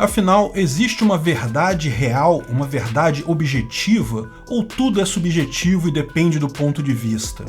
Afinal, existe uma verdade real, uma verdade objetiva, ou tudo é subjetivo e depende do ponto de vista?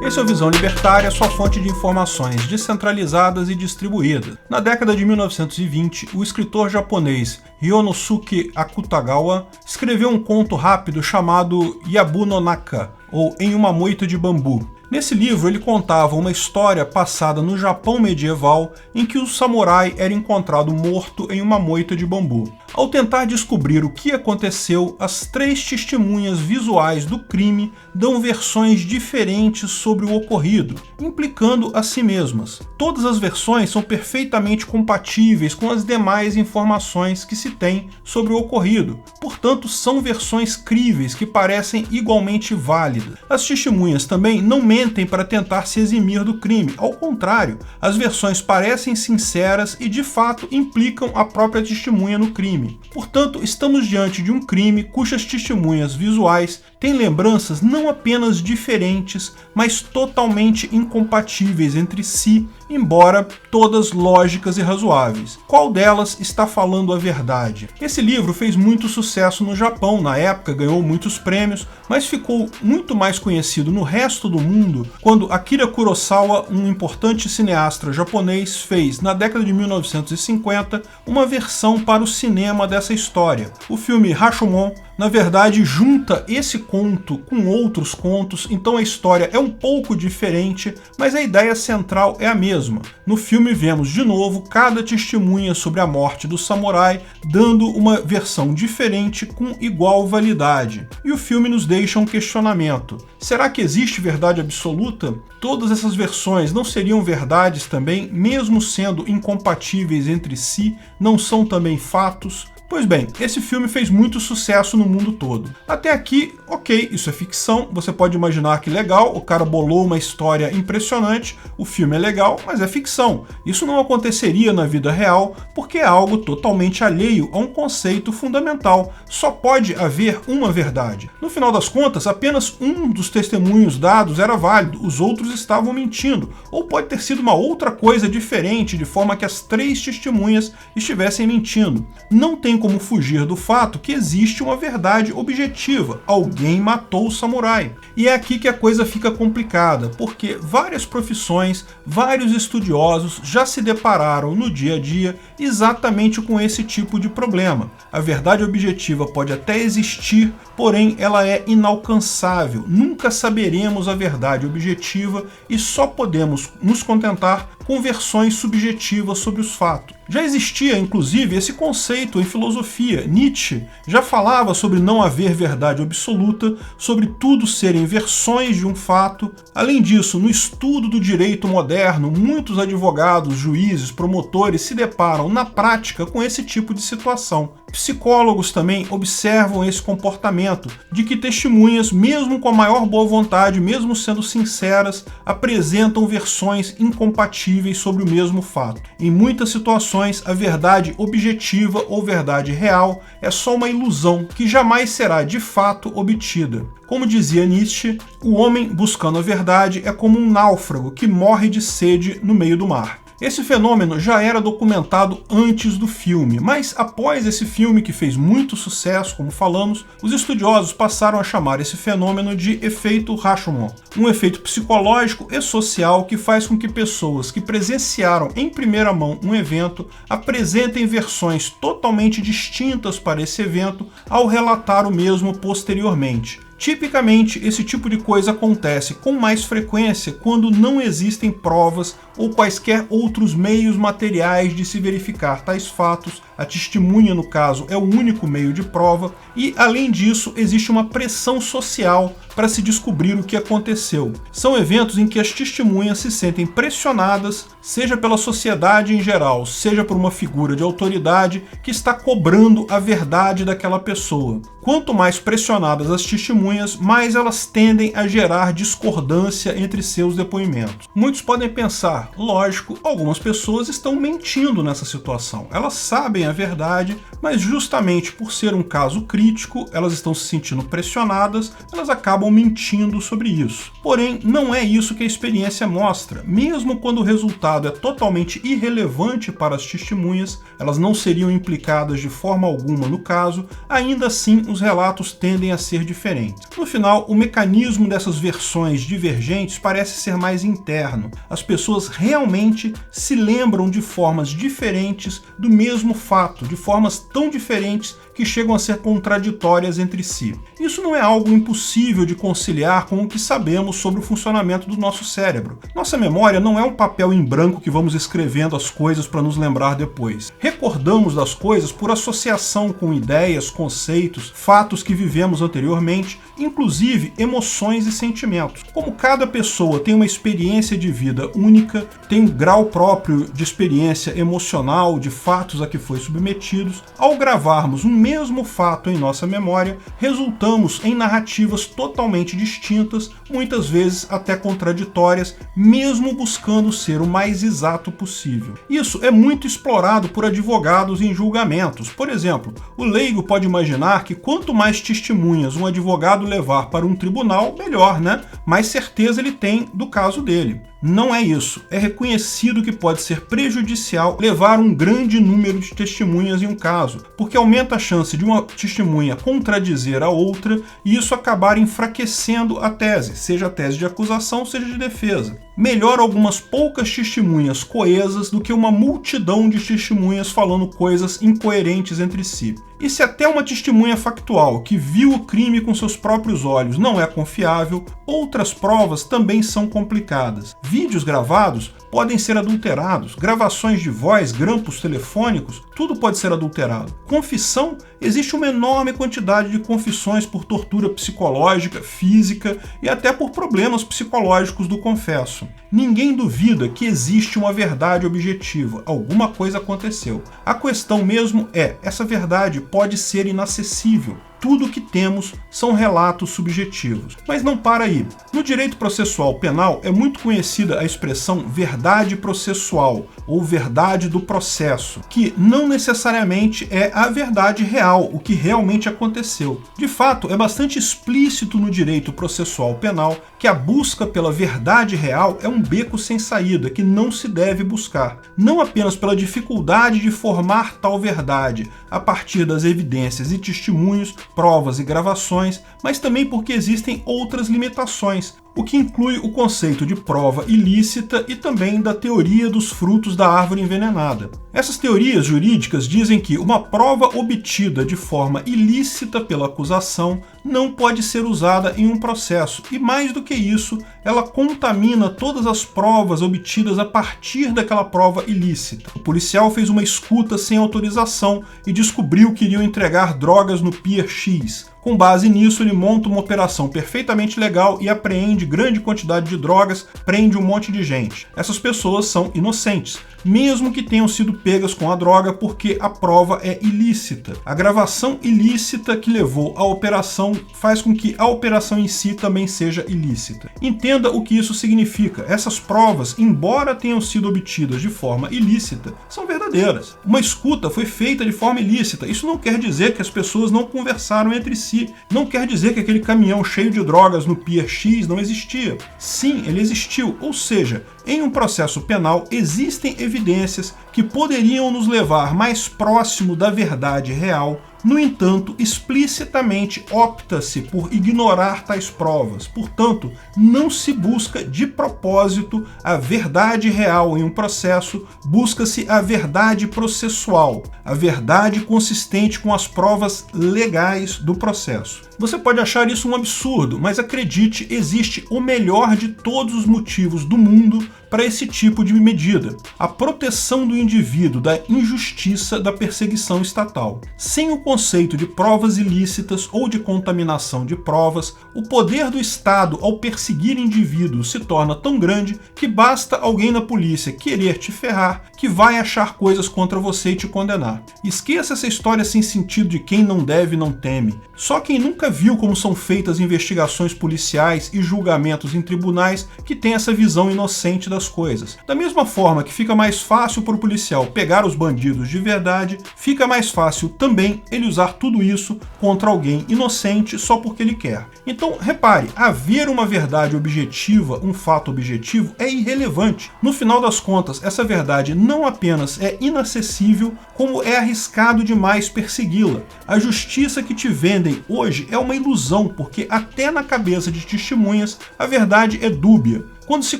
Esse é o Visão Libertária, sua fonte de informações descentralizadas e distribuídas. Na década de 1920, o escritor japonês Ryonosuke Akutagawa escreveu um conto rápido chamado Yabu no Naka, ou Em uma Moita de Bambu. Nesse livro, ele contava uma história passada no Japão medieval em que o samurai era encontrado morto em uma moita de bambu. Ao tentar descobrir o que aconteceu, as 3 testemunhas visuais do crime dão versões diferentes sobre o ocorrido, implicando a si mesmas. Todas as versões são perfeitamente compatíveis com as demais informações que se tem sobre o ocorrido, portanto são versões críveis que parecem igualmente válidas. As testemunhas também não mentem para tentar se eximir do crime, ao contrário, as versões parecem sinceras e de fato implicam a própria testemunha no crime. Portanto, estamos diante de um crime cujas testemunhas visuais têm lembranças não apenas diferentes, mas totalmente incompatíveis entre si, embora todas lógicas e razoáveis. Qual delas está falando a verdade? Esse livro fez muito sucesso no Japão, na época ganhou muitos prêmios, mas ficou muito mais conhecido no resto do mundo quando Akira Kurosawa, um importante cineasta japonês, fez, na década de 1950, uma versão para o cinema dessa história. O filme Rashomon, na verdade, junta esse conto com outros contos, então a história é um pouco diferente, mas a ideia central é a mesma. No filme vemos de novo cada testemunha sobre a morte do samurai, dando uma versão diferente com igual validade. E o filme nos deixa um questionamento. Será que existe verdade absoluta? Todas essas versões não seriam verdades também, mesmo sendo incompatíveis entre si, não são também fatos? Pois bem, esse filme fez muito sucesso no mundo todo. Até aqui, ok, isso é ficção, você pode imaginar que legal, o cara bolou uma história impressionante, o filme é legal, mas é ficção. Isso não aconteceria na vida real, porque é algo totalmente alheio a um conceito fundamental. Só pode haver uma verdade. No final das contas, apenas um dos testemunhos dados era válido, os outros estavam mentindo, ou pode ter sido uma outra coisa diferente, de forma que as 3 testemunhas estivessem mentindo. Não tem como fugir do fato que existe uma verdade objetiva. Alguém matou o samurai. E é aqui que a coisa fica complicada, porque várias profissões, vários estudiosos já se depararam no dia a dia exatamente com esse tipo de problema. A verdade objetiva pode até existir, porém ela é inalcançável. Nunca saberemos a verdade objetiva e só podemos nos contentar com versões subjetivas sobre os fatos. Já existia, inclusive, esse conceito em filosofia. Nietzsche já falava sobre não haver verdade absoluta, sobre tudo serem versões de um fato. Além disso, no estudo do direito moderno, muitos advogados, juízes, promotores se deparam na prática com esse tipo de situação. Psicólogos também observam esse comportamento, de que testemunhas, mesmo com a maior boa vontade, mesmo sendo sinceras, apresentam versões incompatíveis sobre o mesmo fato. Em muitas situações, a verdade objetiva ou verdade real é só uma ilusão que jamais será de fato obtida. Como dizia Nietzsche, o homem buscando a verdade é como um náufrago que morre de sede no meio do mar. Esse fenômeno já era documentado antes do filme, mas após esse filme, que fez muito sucesso, como falamos, os estudiosos passaram a chamar esse fenômeno de efeito Rashomon, um efeito psicológico e social que faz com que pessoas que presenciaram em primeira mão um evento apresentem versões totalmente distintas para esse evento ao relatar o mesmo posteriormente. Tipicamente, esse tipo de coisa acontece com mais frequência quando não existem provas ou quaisquer outros meios materiais de se verificar tais fatos. A testemunha, no caso, é o único meio de prova e, além disso, existe uma pressão social para se descobrir o que aconteceu. São eventos em que as testemunhas se sentem pressionadas, seja pela sociedade em geral, seja por uma figura de autoridade que está cobrando a verdade daquela pessoa. Quanto mais pressionadas as testemunhas, mais elas tendem a gerar discordância entre seus depoimentos. Muitos podem pensar, lógico, algumas pessoas estão mentindo nessa situação. Elas sabem a verdade, mas justamente por ser um caso crítico, elas estão se sentindo pressionadas, elas acabam estavam mentindo sobre isso. Porém, não é isso que a experiência mostra. Mesmo quando o resultado é totalmente irrelevante para as testemunhas, elas não seriam implicadas de forma alguma no caso, ainda assim os relatos tendem a ser diferentes. No final, o mecanismo dessas versões divergentes parece ser mais interno. As pessoas realmente se lembram de formas diferentes do mesmo fato, de formas tão diferentes que chegam a ser contraditórias entre si. Isso não é algo impossível de conciliar com o que sabemos sobre o funcionamento do nosso cérebro. Nossa memória não é um papel em branco que vamos escrevendo as coisas para nos lembrar depois. Recordamos das coisas por associação com ideias, conceitos, fatos que vivemos anteriormente, inclusive emoções e sentimentos. Como cada pessoa tem uma experiência de vida única, tem um grau próprio de experiência emocional, de fatos a que foi submetidos, ao gravarmos um mesmo fato em nossa memória, resultamos em narrativas totalmente distintas, muitas vezes até contraditórias, mesmo buscando ser o mais exato possível. Isso é muito explorado por advogados em julgamentos. Por exemplo, o leigo pode imaginar que quanto mais testemunhas um advogado levar para um tribunal, melhor, né? Mais certeza ele tem do caso dele. Não é isso. É reconhecido que pode ser prejudicial levar um grande número de testemunhas em um caso, porque aumenta a chance de uma testemunha contradizer a outra e isso acabar enfraquecendo a tese, seja a tese de acusação, seja de defesa. Melhor algumas poucas testemunhas coesas do que uma multidão de testemunhas falando coisas incoerentes entre si. E se até uma testemunha factual que viu o crime com seus próprios olhos não é confiável, outras provas também são complicadas. Vídeos gravados podem ser adulterados, gravações de voz, grampos telefônicos, tudo pode ser adulterado. Confissão, existe uma enorme quantidade de confissões por tortura psicológica, física e até por problemas psicológicos do confesso. Ninguém duvida que existe uma verdade objetiva, alguma coisa aconteceu. A questão mesmo é, essa verdade pode ser inacessível. Tudo o que temos são relatos subjetivos. Mas não para aí. No direito processual penal é muito conhecida a expressão verdade processual ou verdade do processo, que não necessariamente é a verdade real, o que realmente aconteceu. De fato, é bastante explícito no direito processual penal que a busca pela verdade real é um beco sem saída que não se deve buscar. Não apenas pela dificuldade de formar tal verdade a partir das evidências e testemunhos, provas e gravações, mas também porque existem outras limitações, o que inclui o conceito de prova ilícita e também da teoria dos frutos da árvore envenenada. Essas teorias jurídicas dizem que uma prova obtida de forma ilícita pela acusação não pode ser usada em um processo, e mais do que isso, ela contamina todas as provas obtidas a partir daquela prova ilícita. O policial fez uma escuta sem autorização e descobriu que iriam entregar drogas no Pier X. Com base nisso, ele monta uma operação perfeitamente legal e apreende grande quantidade de drogas, prende um monte de gente. Essas pessoas são inocentes, mesmo que tenham sido pegas com a droga porque a prova é ilícita. A gravação ilícita que levou à operação faz com que a operação em si também seja ilícita. Entenda o que isso significa. Essas provas, embora tenham sido obtidas de forma ilícita, são verdadeiras. Uma escuta foi feita de forma ilícita. Isso não quer dizer que as pessoas não conversaram entre si. Não quer dizer que aquele caminhão cheio de drogas no Pier X não existia. Sim, ele existiu. Ou seja, em um processo penal existem evidências que poderiam nos levar mais próximo da verdade real. No entanto, explicitamente opta-se por ignorar tais provas. Portanto, não se busca de propósito a verdade real em um processo, busca-se a verdade processual, a verdade consistente com as provas legais do processo. Você pode achar isso um absurdo, mas acredite, existe o melhor de todos os motivos do mundo para esse tipo de medida: a proteção do indivíduo da injustiça da perseguição estatal. Sem o conceito de provas ilícitas ou de contaminação de provas, o poder do Estado ao perseguir indivíduos se torna tão grande que basta alguém na polícia querer te ferrar que vai achar coisas contra você e te condenar. Esqueça essa história sem sentido de quem não deve não teme. Só quem nunca nunca viu como são feitas investigações policiais e julgamentos em tribunais que têm essa visão inocente das coisas. Da mesma forma que fica mais fácil para o policial pegar os bandidos de verdade, fica mais fácil também ele usar tudo isso contra alguém inocente só porque ele quer. Então, repare, haver uma verdade objetiva, um fato objetivo, é irrelevante. No final das contas, essa verdade não apenas é inacessível, como é arriscado demais persegui-la. A justiça que te vendem hoje é uma ilusão, porque até na cabeça de testemunhas a verdade é dúbia. Quando se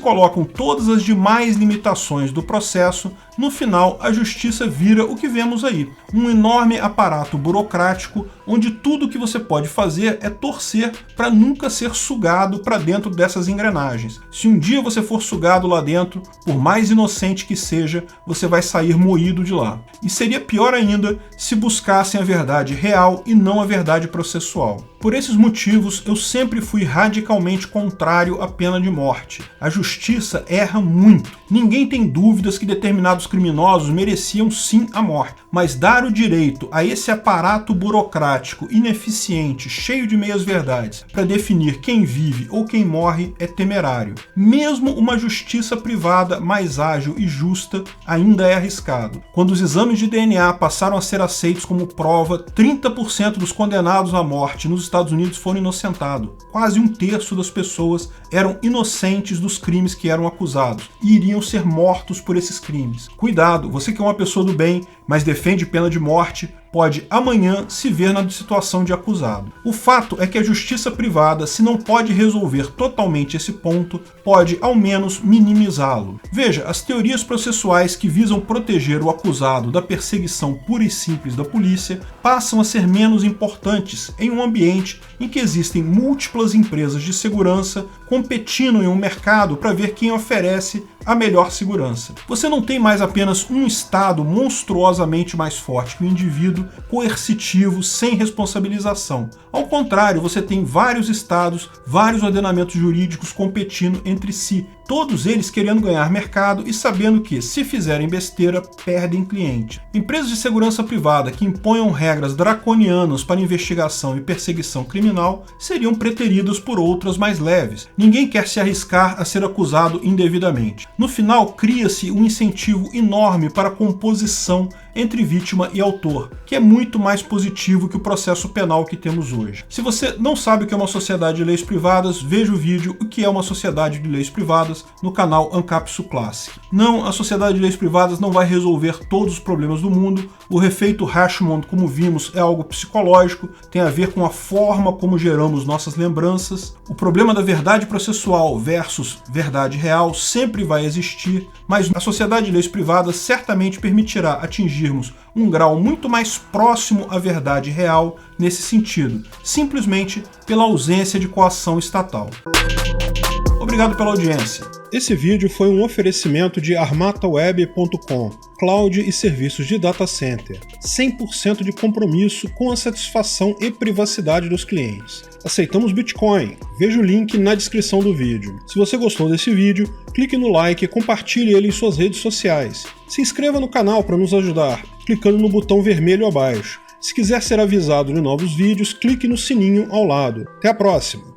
colocam todas as demais limitações do processo, no final a justiça vira o que vemos aí, um enorme aparato burocrático onde tudo que você pode fazer é torcer para nunca ser sugado para dentro dessas engrenagens. Se um dia você for sugado lá dentro, por mais inocente que seja, você vai sair moído de lá. E seria pior ainda se buscassem a verdade real e não a verdade processual. Por esses motivos, eu sempre fui radicalmente contrário à pena de morte. A justiça erra muito. Ninguém tem dúvidas que determinados criminosos mereciam sim a morte, mas dar o direito a esse aparato burocrático ineficiente, cheio de meias-verdades, para definir quem vive ou quem morre é temerário. Mesmo uma justiça privada mais ágil e justa ainda é arriscado. Quando os exames de DNA passaram a ser aceitos como prova, 30% dos condenados à morte nos Estados Unidos foram inocentados. Quase um terço das pessoas eram inocentes dos crimes que eram acusados e iriam ser mortos por esses crimes. Cuidado, você que é uma pessoa do bem, mas defende pena de morte, pode amanhã se ver na situação de acusado. O fato é que a justiça privada, se não pode resolver totalmente esse ponto, pode ao menos minimizá-lo. Veja, as teorias processuais que visam proteger o acusado da perseguição pura e simples da polícia passam a ser menos importantes em um ambiente em que existem múltiplas empresas de segurança competindo em um mercado para ver quem oferece a melhor segurança. Você não tem mais apenas um Estado monstruosamente mais forte que o indivíduo, coercitivo, sem responsabilização. Ao contrário, você tem vários estados, vários ordenamentos jurídicos competindo entre si, todos eles querendo ganhar mercado e sabendo que, se fizerem besteira, perdem cliente. Empresas de segurança privada que imponham regras draconianas para investigação e perseguição criminal seriam preteridas por outras mais leves. Ninguém quer se arriscar a ser acusado indevidamente. No final, cria-se um incentivo enorme para a composição entre vítima e autor, que é muito mais positivo que o processo penal que temos hoje. Se você não sabe o que é uma sociedade de leis privadas, veja o vídeo O que é uma sociedade de leis privadas no canal Ancapsu Classic. Não, a sociedade de leis privadas não vai resolver todos os problemas do mundo. O efeito Rashomon, como vimos, é algo psicológico, tem a ver com a forma como geramos nossas lembranças. O problema da verdade processual versus verdade real sempre vai existir, mas a sociedade de leis privadas certamente permitirá atingirmos um grau muito mais próximo à verdade real nesse sentido, simplesmente pela ausência de coação estatal. Obrigado pela audiência. Esse vídeo foi um oferecimento de armataweb.com, cloud e serviços de data center, 100% de compromisso com a satisfação e privacidade dos clientes. Aceitamos Bitcoin, veja o link na descrição do vídeo. Se você gostou desse vídeo, clique no like e compartilhe ele em suas redes sociais. Se inscreva no canal para nos ajudar, clicando no botão vermelho abaixo. Se quiser ser avisado de novos vídeos, clique no sininho ao lado. Até a próxima!